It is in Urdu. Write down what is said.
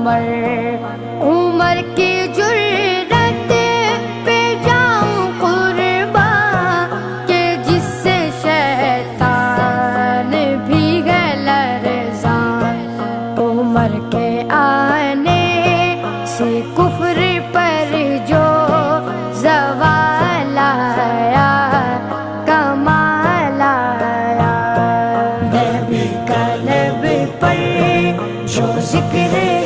عمر کی جرأت پہ جاؤں قربان کہ جس سے شیطان بھی ہے لرزان، عمر کے آنے سے کفر پر جو زوال آیا کمال آیا، نبی کا لب پر جو ذکر